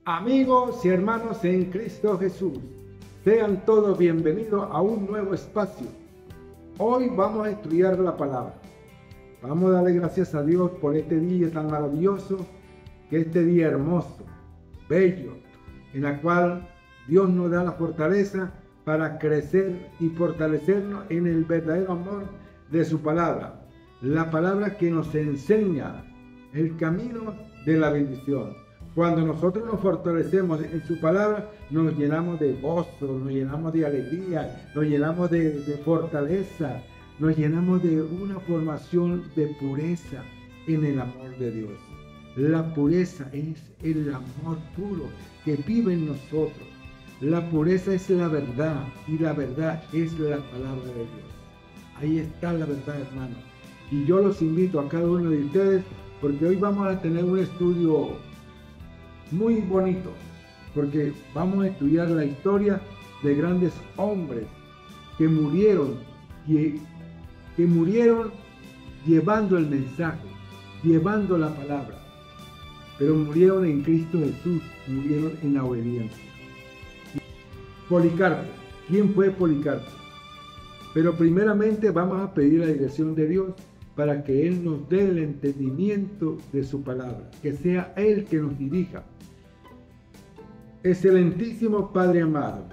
Amigos y hermanos en Cristo Jesús, sean todos bienvenidos a un nuevo espacio. Hoy vamos a estudiar la palabra. Vamos a darle gracias a Dios por este día tan maravilloso, que este día hermoso, bello, en la cual Dios nos da la fortaleza para crecer y fortalecernos en el verdadero amor de su palabra. La palabra que nos enseña el camino de la bendición. Cuando nosotros nos fortalecemos en su palabra, nos llenamos de gozo, nos llenamos de alegría, nos llenamos de fortaleza, nos llenamos de una formación de pureza en el amor de Dios. La pureza es el amor puro que vive en nosotros. La pureza es la verdad y la verdad es la palabra de Dios. Ahí está la verdad, hermano. Y yo los invito a cada uno de ustedes porque hoy vamos a tener un estudio muy bonito, porque vamos a estudiar la historia de grandes hombres que murieron llevando el mensaje, llevando la palabra, pero murieron en Cristo Jesús, murieron en la obediencia. Policarpo, ¿quién fue Policarpo? Pero primeramente vamos a pedir la dirección de Dios para que Él nos dé el entendimiento de su palabra, que sea Él que nos dirija. Excelentísimo Padre amado,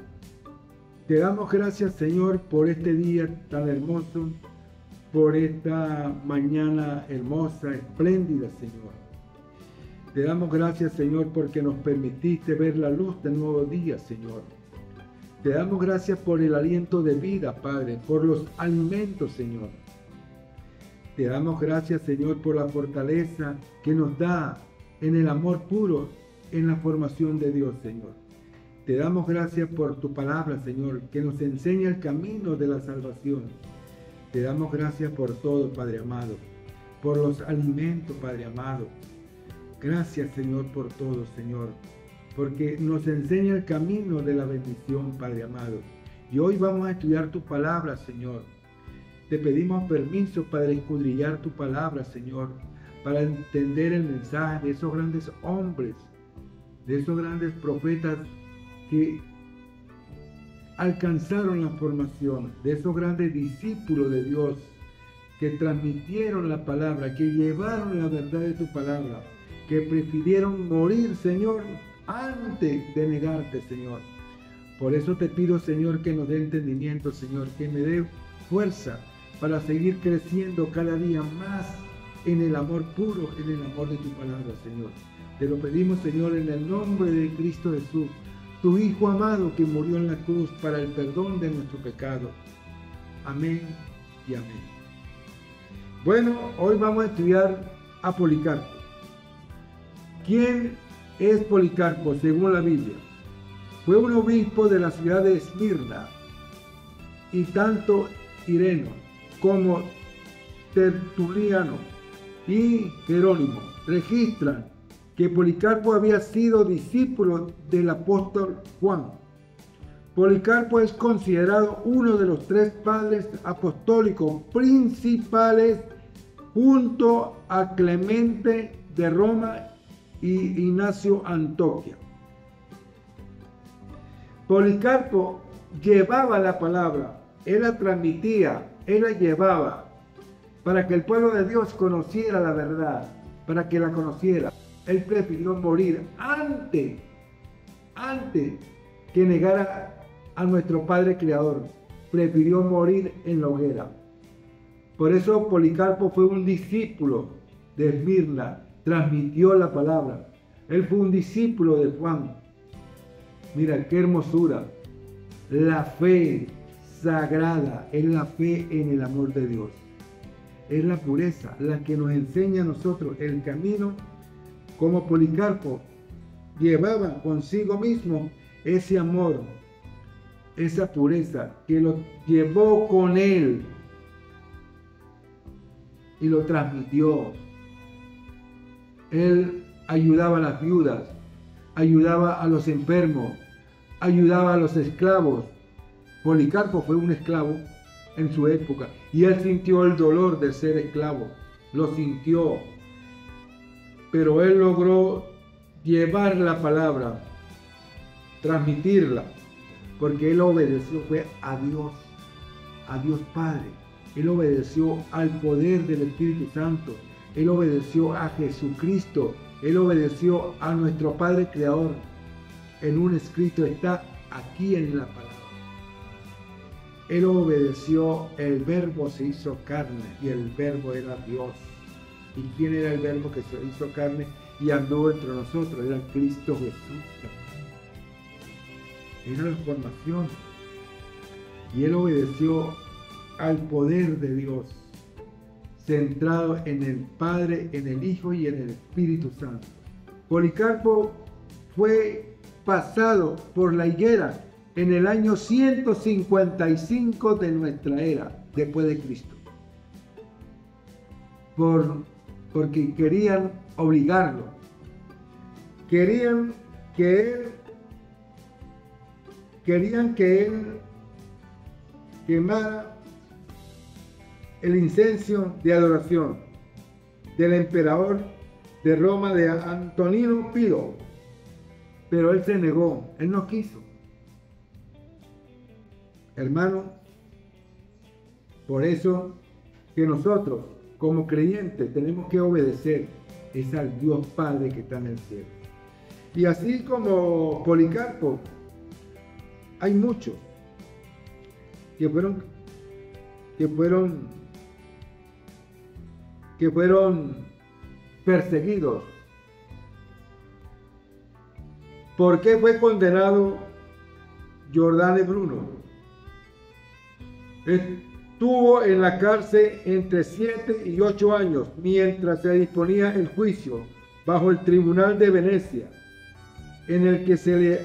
te damos gracias, Señor, por este día tan hermoso, por esta mañana hermosa, espléndida, Señor. Te damos gracias, Señor, porque nos permitiste ver la luz del nuevo día, Señor. Te damos gracias por el aliento de vida, Padre, por los alimentos, Señor. Te damos gracias, Señor, por la fortaleza que nos da en el amor puro, en la formación de Dios, Señor. Te damos gracias por tu palabra, Señor, que nos enseña el camino de la salvación. Te damos gracias por todo, Padre amado, por los alimentos, Padre amado. Gracias, Señor, por todo, Señor, porque nos enseña el camino de la bendición, Padre amado. Y hoy vamos a estudiar tu palabra, Señor. Te pedimos permiso para escudriñar tu palabra, Señor, para entender el mensaje de esos grandes hombres, de esos grandes profetas que alcanzaron la formación, de esos grandes discípulos de Dios que transmitieron la palabra, que llevaron la verdad de tu palabra, que prefirieron morir, Señor, antes de negarte, Señor. Por eso te pido, Señor, que nos dé entendimiento, Señor, que me dé fuerza para seguir creciendo cada día más en el amor puro, en el amor de tu palabra, Señor. Te lo pedimos, Señor, en el nombre de Cristo Jesús, tu Hijo amado que murió en la cruz para el perdón de nuestro pecado. Amén y amén. Bueno, hoy vamos a estudiar a Policarpo. ¿Quién es Policarpo según la Biblia? Fue un obispo de la ciudad de Esmirna, y tanto Ireno como Tertuliano y Jerónimo registran que Policarpo había sido discípulo del apóstol Juan. Policarpo es considerado uno de los tres padres apostólicos principales junto a Clemente de Roma y Ignacio Antioquía. Policarpo llevaba la palabra, él la transmitía, él la llevaba para que el pueblo de Dios conociera la verdad, para que la conociera. Él prefirió morir antes que negara a nuestro Padre Creador. Prefirió morir en la hoguera. Por eso Policarpo fue un discípulo de Esmirna, transmitió la palabra. Él fue un discípulo de Juan. Mira qué hermosura. La fe sagrada es la fe en el amor de Dios. Es la pureza la que nos enseña a nosotros el camino. Como Policarpo llevaba consigo mismo ese amor, esa pureza, que lo llevó con él y lo transmitió. Él ayudaba a las viudas, ayudaba a los enfermos, ayudaba a los esclavos. Policarpo fue un esclavo en su época y él sintió el dolor de ser esclavo, lo sintió. Pero él logró llevar la palabra, transmitirla, porque él obedeció fue a Dios Padre. Él obedeció al poder del Espíritu Santo. Él obedeció a Jesucristo. Él obedeció a nuestro Padre Creador. En un escrito está aquí en la palabra. Él obedeció, el Verbo se hizo carne y el Verbo era Dios. ¿Y quién era el Verbo que se hizo carne y andó entre nosotros? Era Cristo Jesús. Era la formación. Y él obedeció al poder de Dios, centrado en el Padre, en el Hijo y en el Espíritu Santo. Policarpo fue pasado por la higuera en el año 155 de nuestra era, después de Cristo. Porque querían obligarlo. Querían que él quemara el incienso de adoración del emperador de Roma, de Antonino Pío. Pero él se negó, él no quiso. Hermano, por eso que nosotros como creyentes tenemos que obedecer es al Dios Padre que está en el cielo. Y así como Policarpo, hay muchos que fueron perseguidos. ¿Por qué fue condenado Giordano Bruno? Estuvo en la cárcel entre 7 y 8 años mientras se disponía el juicio bajo el Tribunal de Venecia, en el que se le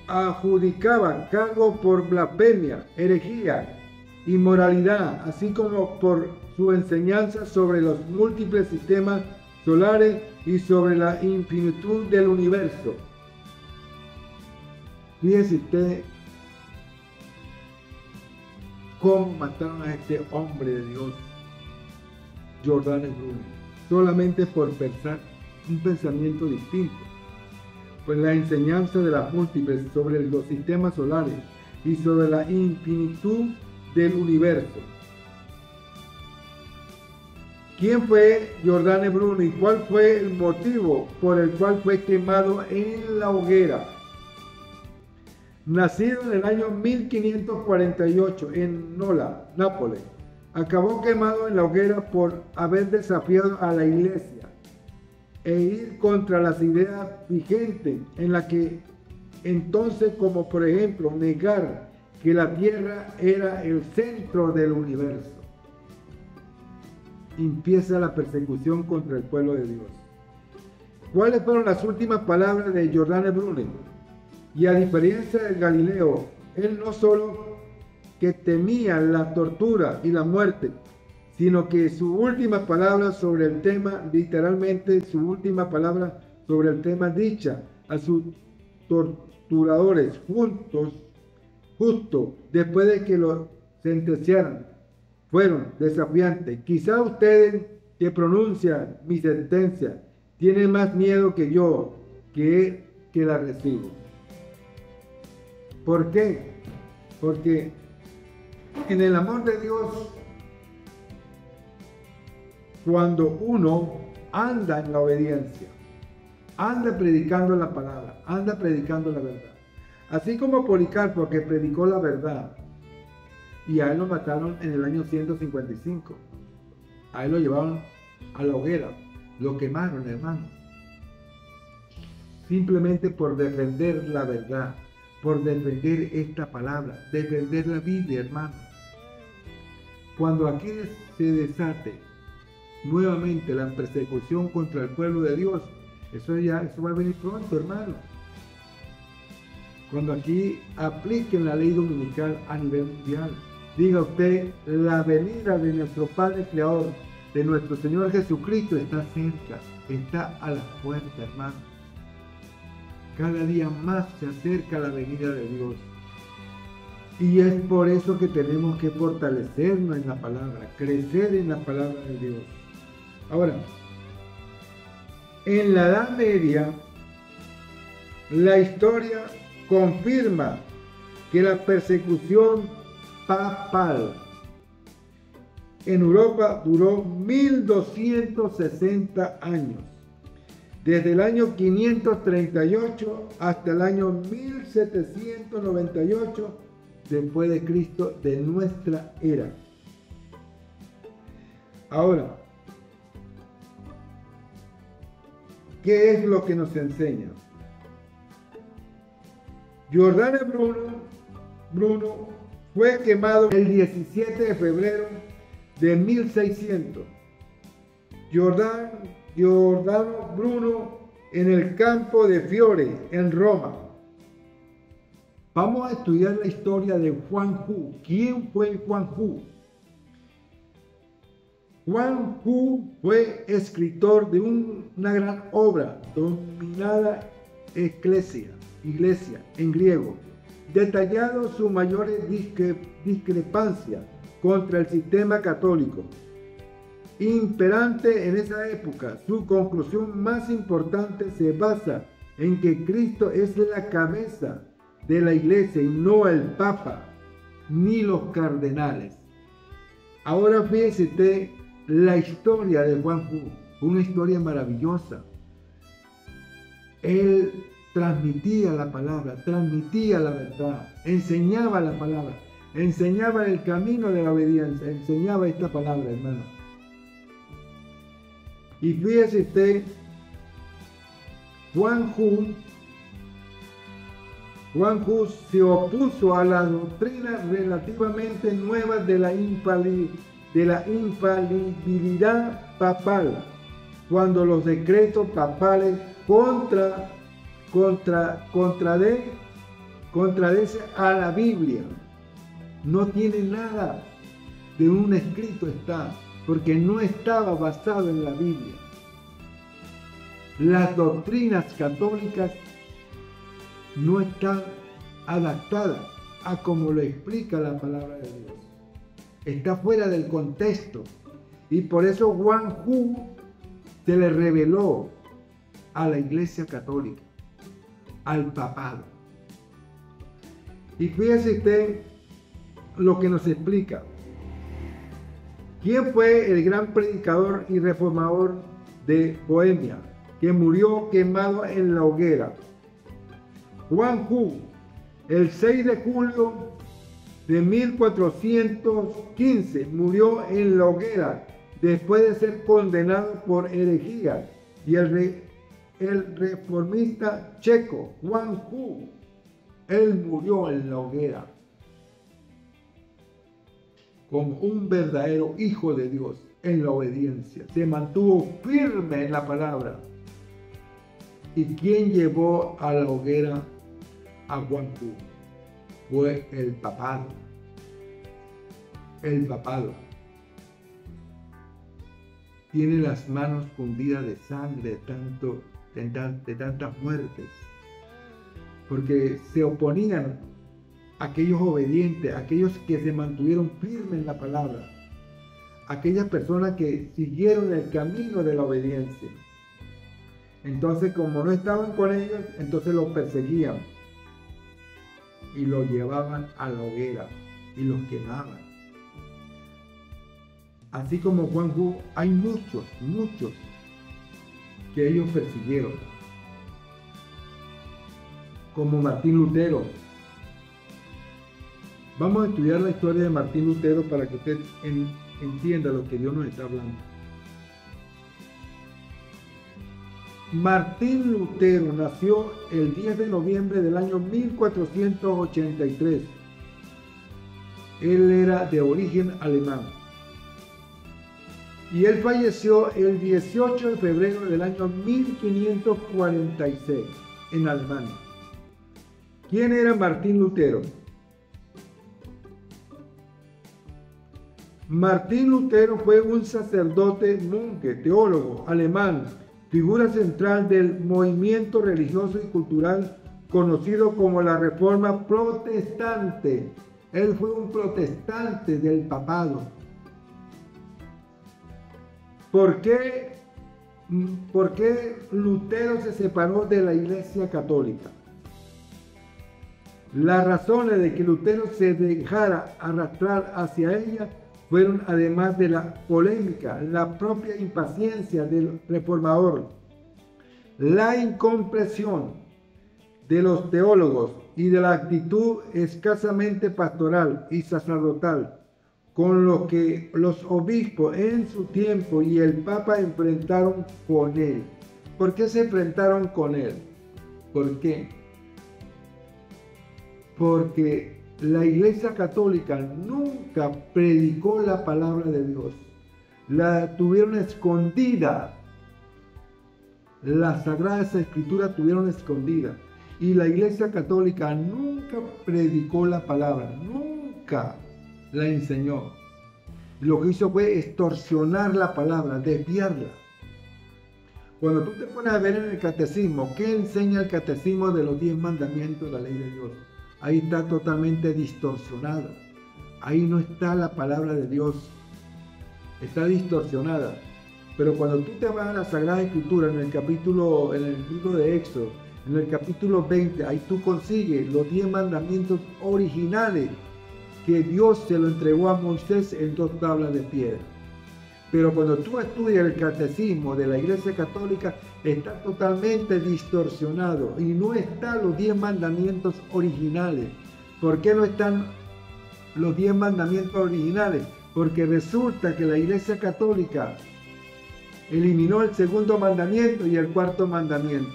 adjudicaban cargos por blasfemia, herejía, inmoralidad, así como por su enseñanza sobre los múltiples sistemas solares y sobre la infinitud del universo. Fíjese usted cómo mataron a este hombre de Dios, Giordano Bruno, solamente por pensar un pensamiento distinto. Pues la enseñanza de las múltiples sobre los sistemas solares y sobre la infinitud del universo. ¿Quién fue Giordano Bruno y cuál fue el motivo por el cual fue quemado en la hoguera? Nacido en el año 1548 en Nola, Nápoles, acabó quemado en la hoguera por haber desafiado a la iglesia e ir contra las ideas vigentes en la que entonces, como por ejemplo negar que la tierra era el centro del universo. Empieza la persecución contra el pueblo de Dios. ¿Cuáles fueron las últimas palabras de Giordano Bruno? Y a diferencia de Galileo, él no solo que temía la tortura y la muerte, sino que su última palabra sobre el tema, literalmente su última palabra sobre el tema dicha a sus torturadores justo después de que lo sentenciaran, fueron desafiantes. Quizá ustedes que pronuncian mi sentencia tienen más miedo que yo que la recibo. ¿Por qué? Porque en el amor de Dios, cuando uno anda en la obediencia, anda predicando la palabra, anda predicando la verdad. Así como Policarpo, que predicó la verdad, y a él lo mataron en el año 155. A él lo llevaron a la hoguera, lo quemaron, hermano. Simplemente por defender la verdad, por defender esta palabra, defender la Biblia, hermano. Cuando aquí se desate nuevamente la persecución contra el pueblo de Dios, eso va a venir pronto, hermano. Cuando aquí apliquen la ley dominical a nivel mundial, diga usted, la venida de nuestro Padre Creador, de nuestro Señor Jesucristo está cerca, está a la puerta, hermano. Cada día más se acerca la venida de Dios. Y es por eso que tenemos que fortalecernos en la palabra, crecer en la palabra de Dios. Ahora, en la Edad Media, La historia confirma que la persecución papal en Europa duró 1260 años, desde el año 538 hasta el año 1798 después de Cristo, de nuestra era. Ahora, ¿qué es lo que nos enseña? Giordano Bruno fue quemado el 17 de febrero de 1600. Giordano Bruno en el campo de Fiore, en Roma. Vamos a estudiar la historia de Juan Hu. ¿Quién fue Juan Hu? Juan Hu fue escritor de una gran obra denominada Iglesia en griego, detallando sus mayores discrepancias contra el sistema católico imperante en esa época. Su conclusión más importante se basa en que Cristo es la cabeza de la iglesia y no el Papa ni los cardenales. Ahora fíjese usted la historia de Juan Hu, una historia maravillosa. Él transmitía la palabra, transmitía la verdad, enseñaba la palabra, enseñaba el camino de la obediencia, enseñaba esta palabra, hermano. Y fíjese usted, Juan Hu se opuso a las doctrinas relativamente nuevas de la infalibilidad papal, cuando los decretos papales contradecen a la Biblia. No tiene nada de un escrito está, porque no estaba basado en la Biblia. Las doctrinas católicas no están adaptadas a como lo explica la palabra de Dios. Está fuera del contexto. Y por eso Juan Hu se le reveló a la Iglesia Católica, al papado. Y fíjese usted lo que nos explica. ¿Quién fue el gran predicador y reformador de Bohemia, que murió quemado en la hoguera? Juan Hu, el 6 de julio de 1415, murió en la hoguera después de ser condenado por herejía. Y el reformista checo, Juan Hu, él murió en la hoguera como un verdadero hijo de Dios en la obediencia. Se mantuvo firme en la palabra. ¿Y quién llevó a la hoguera a Juan Hu? Fue el papado. El papado tiene las manos fundidas de sangre de tantas muertes, porque se oponían aquellos obedientes, aquellos que se mantuvieron firmes en la palabra, aquellas personas que siguieron el camino de la obediencia. Entonces, como no estaban con ellos, entonces los perseguían y los llevaban a la hoguera y los quemaban. Así como Juan Hu, hay muchos que ellos persiguieron, como Martín Lutero. Vamos a estudiar la historia de Martín Lutero para que usted entienda lo que Dios nos está hablando. Martín Lutero nació el 10 de noviembre del año 1483. Él era de origen alemán. Y él falleció el 18 de febrero del año 1546 en Alemania. ¿Quién era Martín Lutero? Martín Lutero fue un sacerdote, monje, teólogo alemán, figura central del movimiento religioso y cultural conocido como la Reforma Protestante. Él fue un protestante del papado. ¿Por qué Lutero se separó de la Iglesia Católica? Las razones de que Lutero se dejara arrastrar hacia ella fueron, además de la polémica, la propia impaciencia del reformador, la incomprensión de los teólogos y de la actitud escasamente pastoral y sacerdotal con lo que los obispos en su tiempo y el Papa enfrentaron con él. ¿Por qué se enfrentaron con él? ¿Por qué? Porque la Iglesia Católica nunca predicó la palabra de Dios. La tuvieron escondida. Las Sagradas Escrituras tuvieron escondida. Y la Iglesia Católica nunca predicó la palabra. Nunca la enseñó. Lo que hizo fue extorsionar la palabra, desviarla. Cuando tú te pones a ver en el catecismo, ¿qué enseña el catecismo de los 10 mandamientos de la ley de Dios? Ahí está totalmente distorsionada. Ahí no está la palabra de Dios. Está distorsionada. Pero cuando tú te vas a la Sagrada Escritura, en el libro de Éxodo, en el capítulo 20, ahí tú consigues los 10 mandamientos originales que Dios se lo entregó a Moisés en 2 tablas de piedra. Pero cuando tú estudias el catecismo de la Iglesia Católica, está totalmente distorsionado y no están los 10 mandamientos originales. ¿Por qué no están los 10 mandamientos originales? Porque resulta que la Iglesia Católica eliminó el 2.º mandamiento y el 4.º mandamiento.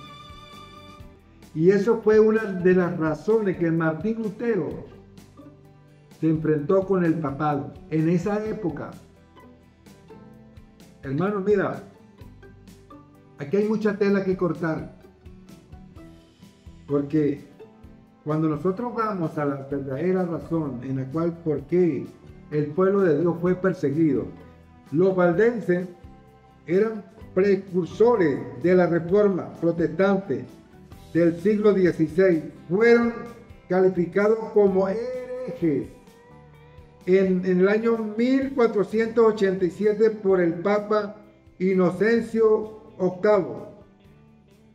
Y eso fue una de las razones que Martín Lutero se enfrentó con el papado en esa época. Hermanos, mira, aquí hay mucha tela que cortar, porque cuando nosotros vamos a la verdadera razón en la cual por qué el pueblo de Dios fue perseguido, los valdenses eran precursores de la reforma protestante del siglo XVI, fueron calificados como herejes en el año 1487 por el Papa Inocencio VIII,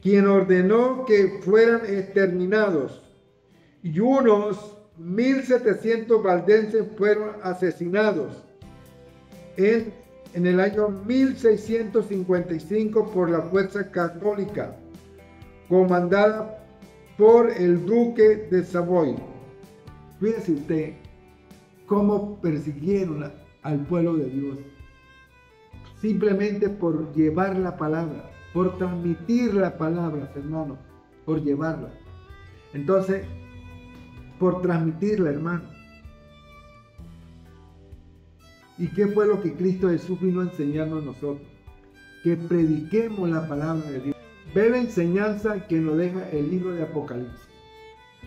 quien ordenó que fueran exterminados, y unos 1.700 valdenses fueron asesinados en el año 1655 por la fuerza católica, comandada por el duque de Savoy. Fíjese usted cómo persiguieron al pueblo de Dios, simplemente por llevar la palabra, por transmitir la palabra, hermano, por llevarla. Entonces, por transmitirla, hermano. ¿Y qué fue lo que Cristo Jesús vino a enseñarnos a nosotros? Que prediquemos la palabra de Dios. Ve la enseñanza que nos deja el libro de Apocalipsis.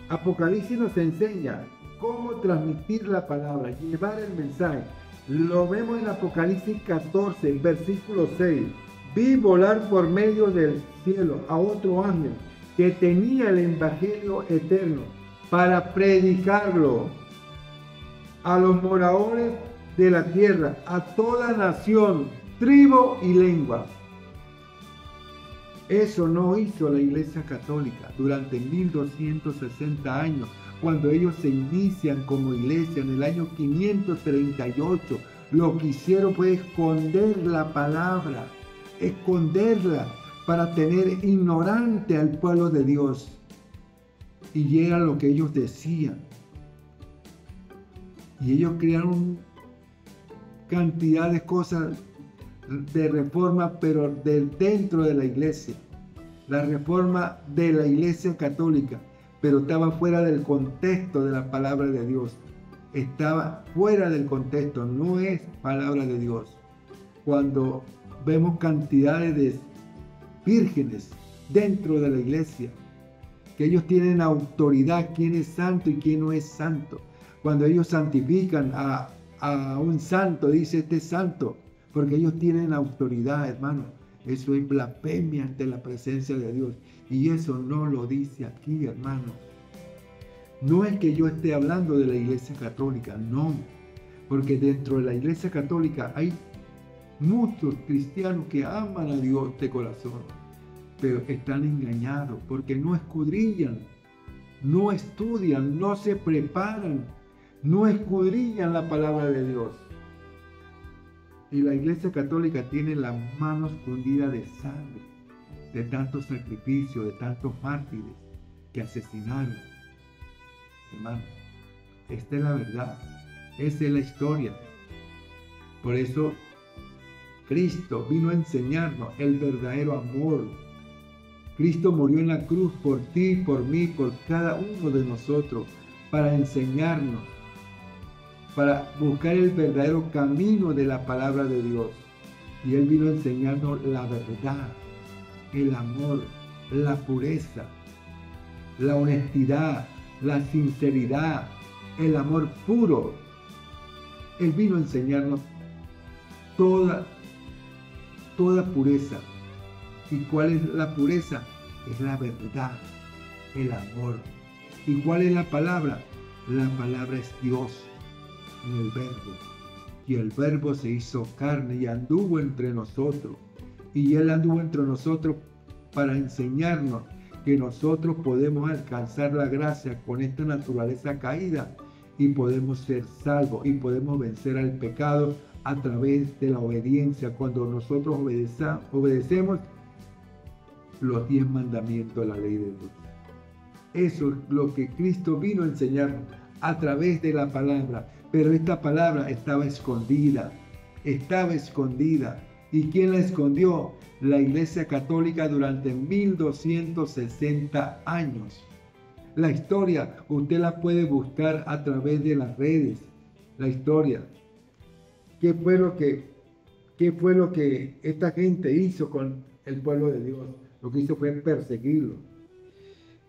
Apocalipsis nos enseña cómo transmitir la palabra, llevar el mensaje. Lo vemos en Apocalipsis 14, versículo 6. Vi volar por medio del cielo a otro ángel que tenía el evangelio eterno para predicarlo a los moradores de la tierra, a toda nación, tribu y lengua. Eso no hizo la Iglesia Católica durante 1260 años, cuando ellos se inician como iglesia en el año 538. Lo que hicieron fue esconder la palabra, esconderla para tener ignorante al pueblo de Dios. Y era lo que ellos decían. Y ellos crearon cantidad de cosas de reforma, pero dentro de la iglesia. La reforma de la Iglesia Católica, pero estaba fuera del contexto de la palabra de Dios. Estaba fuera del contexto, no es palabra de Dios. Cuando vemos cantidades de vírgenes dentro de la iglesia, que ellos tienen autoridad, quién es santo y quién no es santo. Cuando ellos santifican a un santo, dice este es santo, porque ellos tienen autoridad, hermano. Eso es blasfemia ante la presencia de Dios. Y eso no lo dice aquí, hermano. No es que yo esté hablando de la Iglesia Católica, no. Porque dentro de la Iglesia Católica hay muchos cristianos que aman a Dios de corazón, pero están engañados porque no escudriñan no estudian, no se preparan, no escudriñan la palabra de Dios. Y la Iglesia Católica tiene las manos fundidas de sangre, de tantos sacrificios, de tantos mártires que asesinaron. Hermano, esta es la verdad, esa es la historia. Por eso Cristo vino a enseñarnos el verdadero amor. Cristo murió en la cruz por ti, por mí, por cada uno de nosotros, para enseñarnos, para buscar el verdadero camino de la palabra de Dios. Y Él vino a enseñarnos la verdad, el amor, la pureza, la honestidad, la sinceridad, el amor puro. Él vino a enseñarnos toda pureza. ¿Y cuál es la pureza? Es la verdad, el amor. ¿Y cuál es la palabra? La palabra es Dios, el Verbo. Y el Verbo se hizo carne y anduvo entre nosotros. Y Él anduvo entre nosotros para enseñarnos que nosotros podemos alcanzar la gracia con esta naturaleza caída y podemos ser salvos y podemos vencer al pecado a través de la obediencia. Cuando nosotros obedecemos los 10 mandamientos de la ley de Dios. Eso es lo que Cristo vino a enseñarnos a través de la palabra. Pero esta palabra estaba escondida. ¿Y quién la escondió? La Iglesia Católica durante 1260 años. La historia usted la puede buscar a través de las redes. La historia. ¿Qué fue lo que esta gente hizo con el pueblo de Dios? Lo que hizo fue perseguirlo.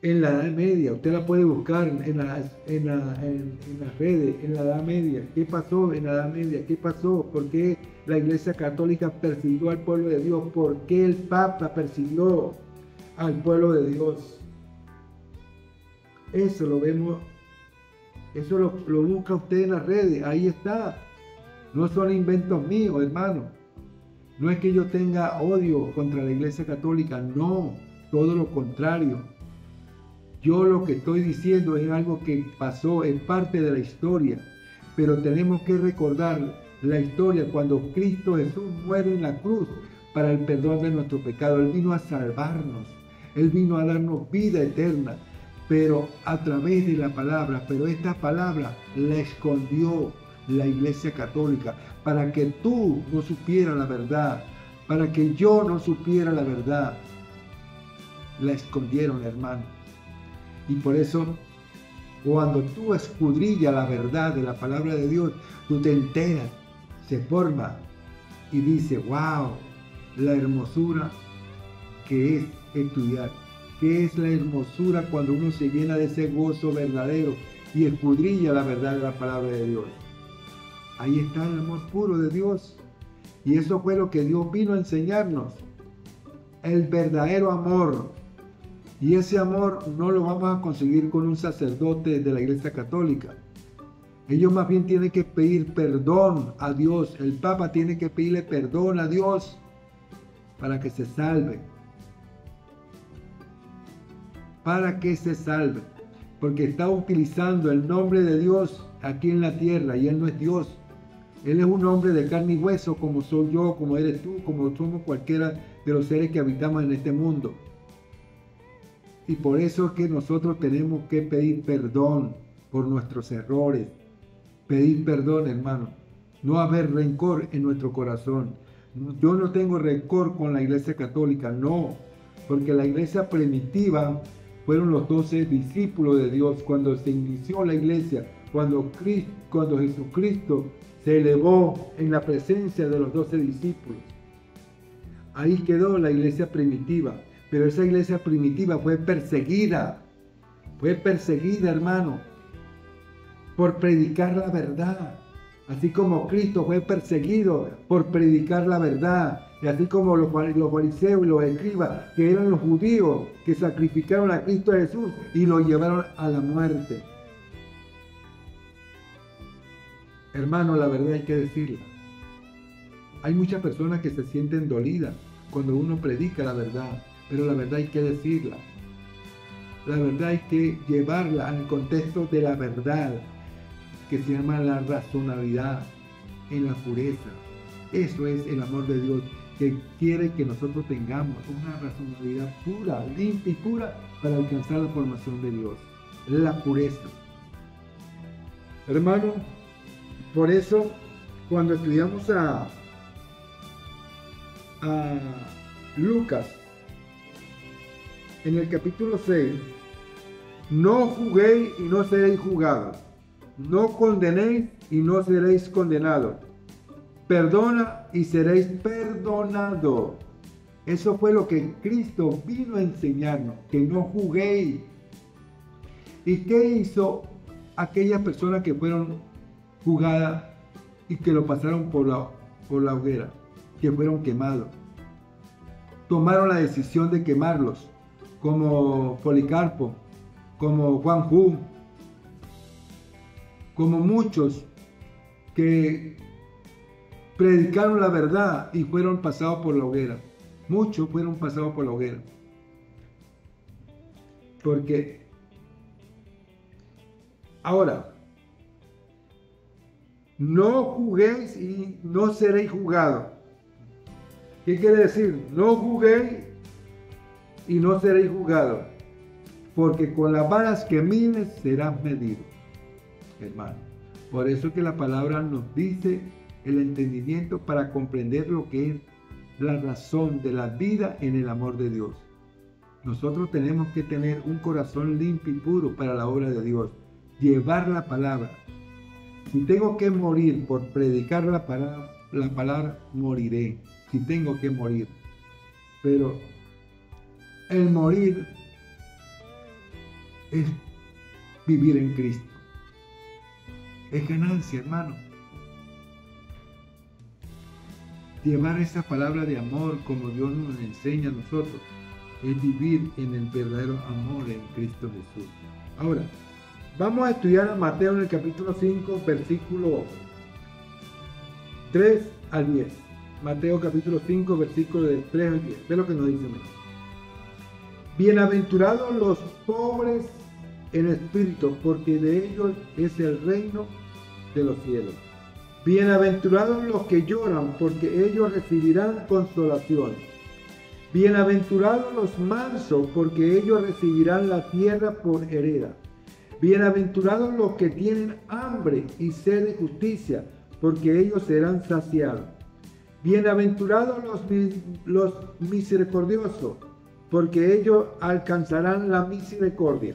En la Edad Media, usted la puede buscar en las redes, en la Edad Media. ¿Qué pasó en la Edad Media? ¿Qué pasó? ¿Por qué la Iglesia Católica persiguió al pueblo de Dios? ¿Por qué el Papa persiguió al pueblo de Dios? Eso lo vemos, eso lo busca usted en las redes, ahí está. No son inventos míos, hermano. No es que yo tenga odio contra la Iglesia Católica, no, todo lo contrario. Yo lo que estoy diciendo es algo que pasó, es parte de la historia, pero tenemos que recordar la historia cuando Cristo Jesús muere en la cruz para el perdón de nuestro pecado. Él vino a salvarnos, Él vino a darnos vida eterna, pero a través de la palabra. Pero esta palabra la escondió la Iglesia Católica para que tú no supieras la verdad, para que yo no supiera la verdad. La escondieron, hermano. Y por eso, cuando tú escudrillas la verdad de la palabra de Dios, tú te enteras, se forma y dice, wow, la hermosura que es estudiar. ¿Qué es la hermosura cuando uno se llena de ese gozo verdadero y escudrilla la verdad de la palabra de Dios? Ahí está el amor puro de Dios. Y eso fue lo que Dios vino a enseñarnos. El verdadero amor. Y ese amor no lo vamos a conseguir con un sacerdote de la Iglesia Católica. Ellos más bien tienen que pedir perdón a Dios. El Papa tiene que pedirle perdón a Dios para que se salve. Para que se salve. Porque está utilizando el nombre de Dios aquí en la tierra y Él no es Dios. Él es un hombre de carne y hueso como soy yo, como eres tú, como somos cualquiera de los seres que habitamos en este mundo. Y por eso es que nosotros tenemos que pedir perdón por nuestros errores. Pedir perdón, hermano. No haber rencor en nuestro corazón. Yo no tengo rencor con la Iglesia Católica, no. Porque la Iglesia primitiva fueron los 12 discípulos de Dios. Cuando se inició la Iglesia, cuando Jesucristo se elevó en la presencia de los 12 discípulos. Ahí quedó la iglesia primitiva. Pero esa iglesia primitiva fue perseguida. Fue perseguida, hermano, por predicar la verdad. Así como Cristo fue perseguido por predicar la verdad. Y así como los fariseos y los escribas, que eran los judíos, que sacrificaron a Cristo Jesús y lo llevaron a la muerte. Hermano, la verdad hay que decirla. Hay muchas personas que se sienten dolidas cuando uno predica la verdad, pero la verdad hay que decirla. La verdad hay que llevarla al contexto de la verdad, que se llama la razonabilidad en la pureza. Eso es el amor de Dios, que quiere que nosotros tengamos una razonabilidad pura, limpia y pura para alcanzar la formación de Dios. La pureza. Hermano, por eso cuando estudiamos a Lucas, en el capítulo 6, no juguéis y no seréis jugados, no condenéis y no seréis condenados, perdona y seréis perdonados. Eso fue lo que Cristo vino a enseñarnos, que no juguéis. ¿Y qué hizo aquellas personas que fueron juzgadas y que lo pasaron por la hoguera, que fueron quemados? Tomaron la decisión de quemarlos, como Policarpo, como Juan Hu, como muchos que predicaron la verdad y fueron pasados por la hoguera. Muchos fueron pasados por la hoguera. Porque ahora, no juguéis y no seréis jugados. ¿Qué quiere decir? No juguéis y no seréis jugados, porque con las varas que mides serás medido, hermano. Por eso que la palabra nos dice el entendimiento para comprender lo que es la razón de la vida en el amor de Dios. Nosotros tenemos que tener un corazón limpio y puro para la obra de Dios, llevar la palabra. Si tengo que morir por predicar la palabra, moriré. Si tengo que morir. Pero el morir es vivir en Cristo. Es ganancia, hermano. Llevar esa palabra de amor como Dios nos enseña a nosotros es vivir en el verdadero amor en Cristo Jesús. Ahora, vamos a estudiar a Mateo en el capítulo 5, versículo 3 al 10. Mateo capítulo 5, versículo del 3 al 10. Ve lo que nos dice. Bienaventurados los pobres en espíritu, porque de ellos es el reino de los cielos. Bienaventurados los que lloran, porque ellos recibirán consolación. Bienaventurados los mansos, porque ellos recibirán la tierra por heredad. Bienaventurados los que tienen hambre y sed de justicia, porque ellos serán saciados. Bienaventurados los misericordiosos, porque ellos alcanzarán la misericordia.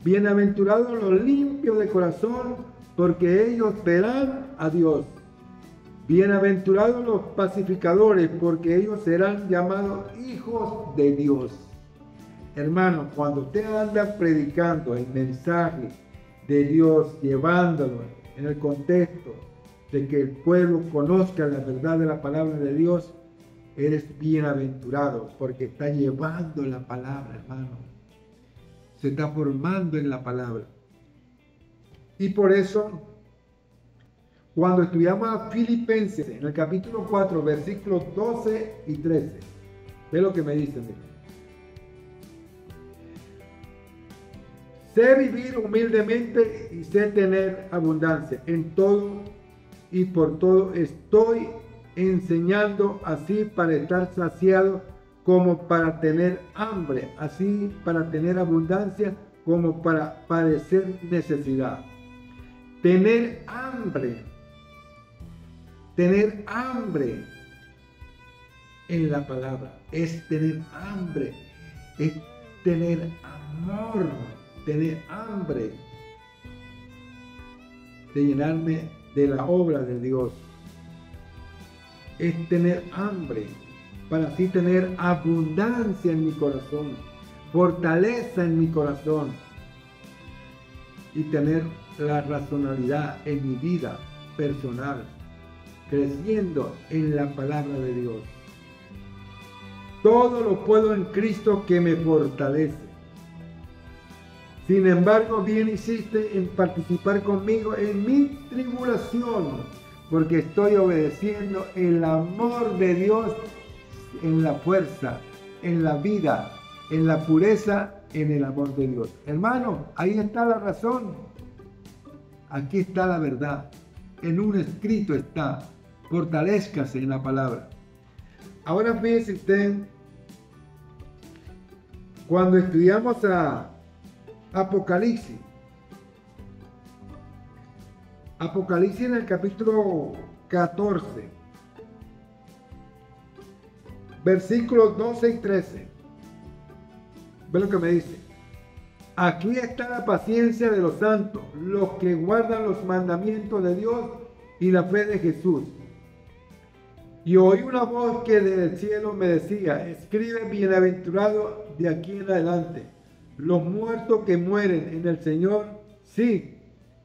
Bienaventurados los limpios de corazón, porque ellos verán a Dios. Bienaventurados los pacificadores, porque ellos serán llamados hijos de Dios. Hermano, cuando usted anda predicando el mensaje de Dios, llevándolo en el contexto de que el pueblo conozca la verdad de la palabra de Dios, eres bienaventurado, porque está llevando la palabra, hermano. Se está formando en la palabra. Y por eso, cuando estudiamos a Filipenses, en el capítulo 4, versículos 12 y 13, ve lo que me dicen. Sé vivir humildemente y sé tener abundancia. En todo y por todo estoy enseñando, así para estar saciado como para tener hambre, así para tener abundancia como para padecer necesidad. Tener hambre en la palabra es tener hambre, es tener amor, tener hambre de llenarme de la obra de Dios. Es tener hambre para así tener abundancia en mi corazón, fortaleza en mi corazón y tener la racionalidad en mi vida personal, creciendo en la palabra de Dios. Todo lo puedo en Cristo que me fortalece. Sin embargo, bien hiciste en participar conmigo en mi tribulación, porque estoy obedeciendo el amor de Dios en la fuerza, en la vida en la pureza, en el amor de Dios. Hermano, ahí está la razón. Aquí está la verdad. En un escrito está. Fortalézcase en la palabra. Ahora fíjese usted, cuando estudiamos a Apocalipsis en el capítulo 14, versículos 12 y 13. Ve lo que me dice. Aquí está la paciencia de los santos, los que guardan los mandamientos de Dios y la fe de Jesús. Y oí una voz que desde el cielo me decía: escribe, bienaventurado de aquí en adelante los muertos que mueren en el Señor, sí,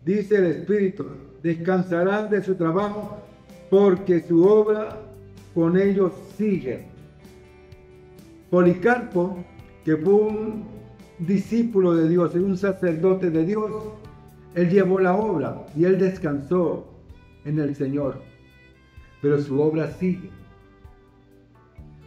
dice el Espíritu, descansarán de su trabajo, porque su obra con ellos sigue. Policarpo, que fue un discípulo de Dios, un sacerdote de Dios, él llevó la obra y él descansó en el Señor. Pero su obra sigue.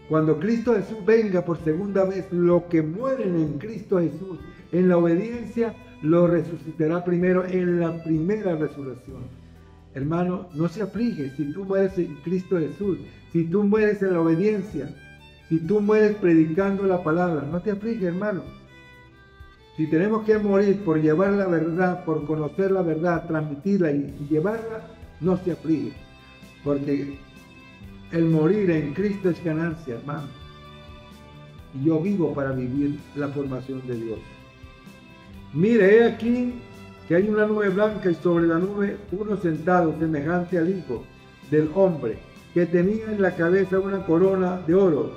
Cuando Cristo Jesús venga por segunda vez, los que mueren en Cristo Jesús, en la obediencia, lo resucitará primero en la primera resurrección. Hermano, no se aflige si tú mueres en Cristo Jesús, si tú mueres en la obediencia, si tú mueres predicando la palabra. No te aflige, hermano. Si tenemos que morir por llevar la verdad, por conocer la verdad, transmitirla y llevarla, no se aflige. Porque el morir en Cristo es ganancia, hermano. Y yo vivo para vivir la formación de Dios. Mire, he aquí que hay una nube blanca y sobre la nube uno sentado semejante al Hijo del Hombre, que tenía en la cabeza una corona de oro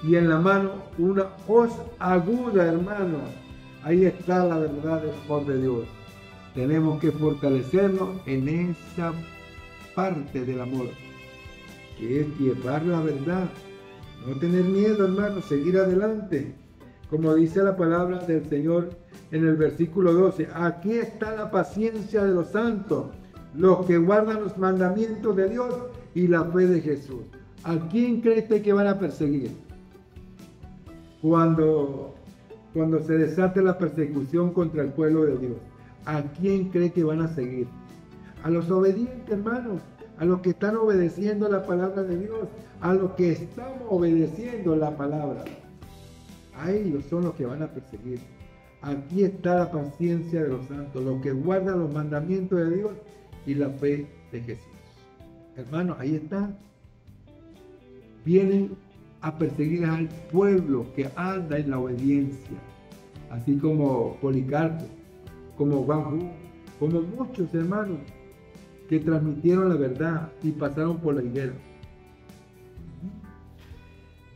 y en la mano una hoz aguda, hermano. Ahí está la verdad del amor de Dios. Tenemos que fortalecernos en esa parte del amor, que es llevar la verdad, no tener miedo, hermano, seguir adelante, como dice la palabra del Señor en el versículo 12. Aquí está la paciencia de los santos, los que guardan los mandamientos de Dios y la fe de Jesús. ¿A quién cree usted que van a perseguir cuando se desate la persecución contra el pueblo de Dios? ¿A quién cree que van a seguir? A los obedientes, hermanos, a los que están obedeciendo la palabra de Dios, a los que estamos obedeciendo la palabra. A ellos son los que van a perseguir. Aquí está la paciencia de los santos, los que guardan los mandamientos de Dios y la fe de Jesús. Hermanos, ahí está. Vienen a perseguir al pueblo que anda en la obediencia, así como Policarpo, como Juan Hu, como muchos hermanos que transmitieron la verdad y pasaron por la higuera.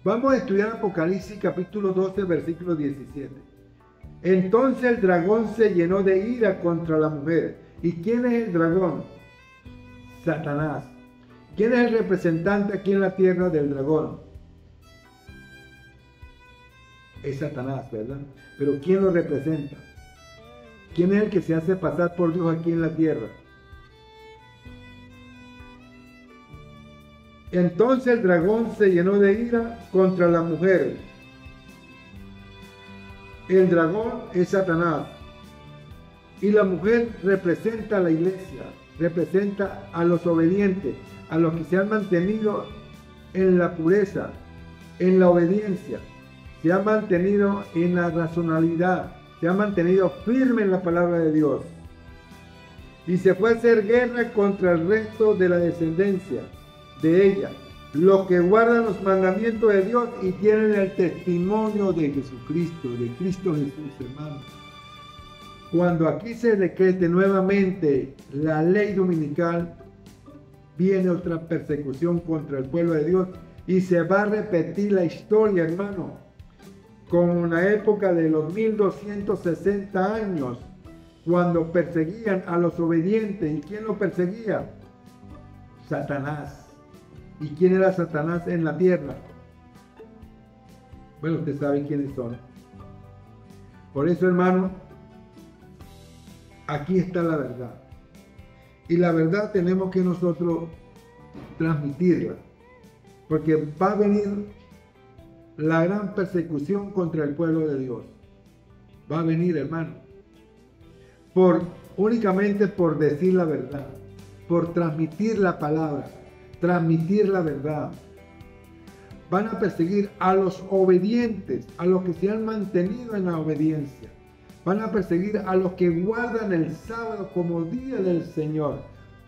Vamos a estudiar Apocalipsis capítulo 12, versículo 17. Entonces el dragón se llenó de ira contra la mujer. ¿Y quién es el dragón? Satanás. ¿Quién es el representante aquí en la tierra del dragón? Es Satanás, ¿verdad? Pero ¿quién lo representa? ¿Quién es el que se hace pasar por Dios aquí en la tierra? Entonces el dragón se llenó de ira contra la mujer. El dragón es Satanás. Y la mujer representa a la iglesia, representa a los obedientes, a los que se han mantenido en la pureza, en la obediencia, se han mantenido en la racionalidad, se han mantenido firme en la palabra de Dios. Y se fue a hacer guerra contra el resto de la descendencia de ella, los que guardan los mandamientos de Dios y tienen el testimonio de Jesucristo, de Cristo Jesús, hermano. Cuando aquí se decrete nuevamente la ley dominical, viene otra persecución contra el pueblo de Dios y se va a repetir la historia, hermano, como en la época de los 1260 años, cuando perseguían a los obedientes. ¿Y quién los perseguía? Satanás. ¿Y quién era Satanás en la tierra? Bueno, usted sabe quiénes son. Por eso, hermano, aquí está la verdad. Y la verdad tenemos que nosotros transmitirla. Porque va a venir la gran persecución contra el pueblo de Dios. Va a venir, hermano, únicamente por decir la verdad, por transmitir la palabra, transmitir la verdad. Van a perseguir a los obedientes, a los que se han mantenido en la obediencia. Van a perseguir a los que guardan el sábado como día del Señor.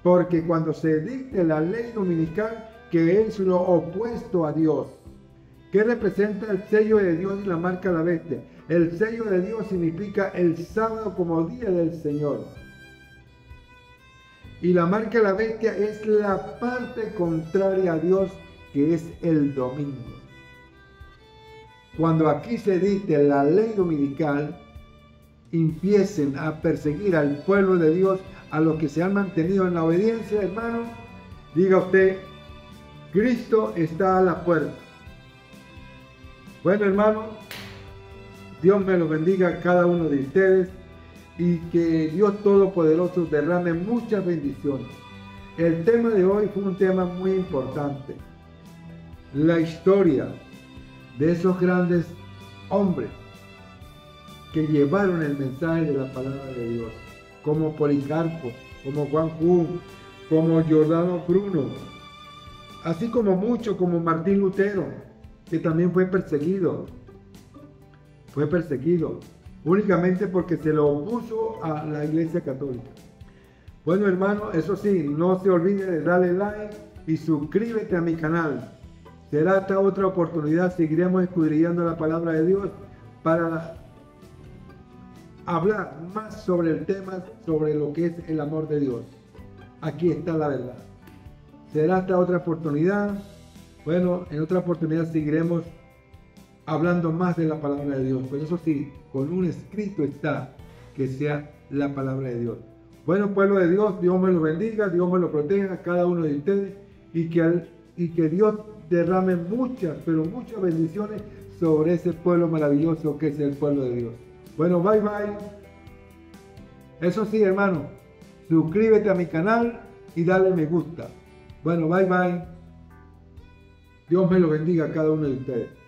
Porque cuando se dicte la ley dominical, que es lo opuesto a Dios, ¿qué representa el sello de Dios y la marca de la bestia? El sello de Dios significa el sábado como día del Señor. Y la marca de la bestia es la parte contraria a Dios, que es el domingo. Cuando aquí se dicte la ley dominical, empiecen a perseguir al pueblo de Dios, a los que se han mantenido en la obediencia, hermano, diga usted, Cristo está a la puerta. Bueno, hermano, Dios me lo bendiga a cada uno de ustedes y que Dios Todopoderoso derrame muchas bendiciones. El tema de hoy fue un tema muy importante. La historia de esos grandes hombres que llevaron el mensaje de la palabra de Dios, como Policarpo, como Juan Hus, como Giordano Bruno, así como muchos como Martín Lutero, que también fue perseguido únicamente porque se lo opuso a la Iglesia Católica. Bueno, hermano, eso sí, no se olvide de darle like y suscríbete a mi canal. Será hasta otra oportunidad, seguiremos escudriñando la palabra de Dios para hablar más sobre el tema, sobre lo que es el amor de Dios. Aquí está la verdad. Será hasta otra oportunidad. Bueno, en otra oportunidad seguiremos hablando más de la palabra de Dios. Pero eso sí, con un escrito está que sea la palabra de Dios. Bueno, pueblo de Dios, Dios me lo bendiga, Dios me lo proteja a cada uno de ustedes y que Dios derrame muchas, pero muchas bendiciones sobre ese pueblo maravilloso que es el pueblo de Dios. Bueno, bye bye. Eso sí, hermano, suscríbete a mi canal y dale me gusta. Bueno, bye bye. Dios me lo bendiga a cada uno de ustedes.